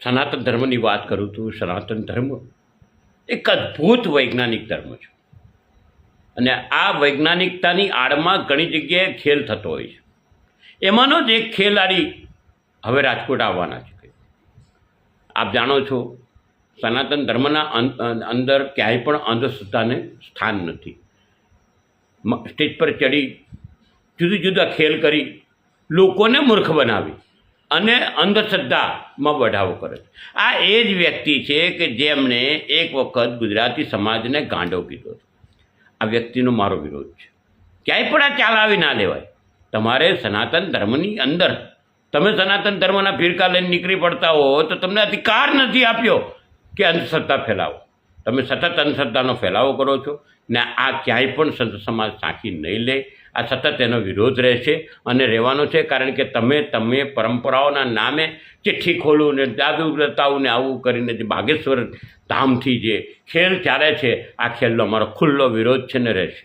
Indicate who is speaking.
Speaker 1: સનાતન ધર્મની વાત કરું છું. સનાતન ધર્મ એક અદ્ભુત વૈજ્ઞાનિક ધર્મ છે અને આ વૈજ્ઞાનિકતાની આડમાં ઘણી જગ્યાએ ખેલ થતો હોય છે. એમાંનો જ એક ખેલાડી હવે રાજકોટ આવવાના છે. આપ જાણો છો સનાતન ધર્મના અંદર ક્યાંય પણ અંધશ્રદ્ધાને સ્થાન નથી. સ્ટેજ પર ચડી જુદા જુદા ખેલ કરી લોકોને મૂર્ખ બનાવી અને અંધશ્રદ્ધામાં બઢાવો કરે છે. આ એ જ વ્યક્તિ છે કે જેમણે એક વખત ગુજરાતી સમાજને ગાંડો કીધો હતો. આ વ્યક્તિનો મારો વિરોધ છે. ક્યાંય પણ આ ચાલાવી ના લેવાય. તમારે સનાતન ધર્મની અંદર તમે સનાતન ધર્મના ફિરકા લઈને નીકળી પડતા હો તો તમને અધિકાર નથી આપ્યો કે અંધશ્રદ્ધા ફેલાવો. તમે સતત અંધશ્રદ્ધાનો ફેલાવો કરો છો ને આ ક્યાંય પણ સંત સમાજ સાંખી નહીં લે. આ સતત એનો વિરોધ રહેશે અને રહેવાનો છે. કારણ કે તમે પરંપરાઓના નામે ચિઠ્ઠી ખોલું ને જાદુ બતાવું ને આવું કરીને જે બાગેશ્વર ધામથી જે ખેલ ચાલે છે આ ખેલનો અમારો ખુલ્લો વિરોધ છે ને રહેશે.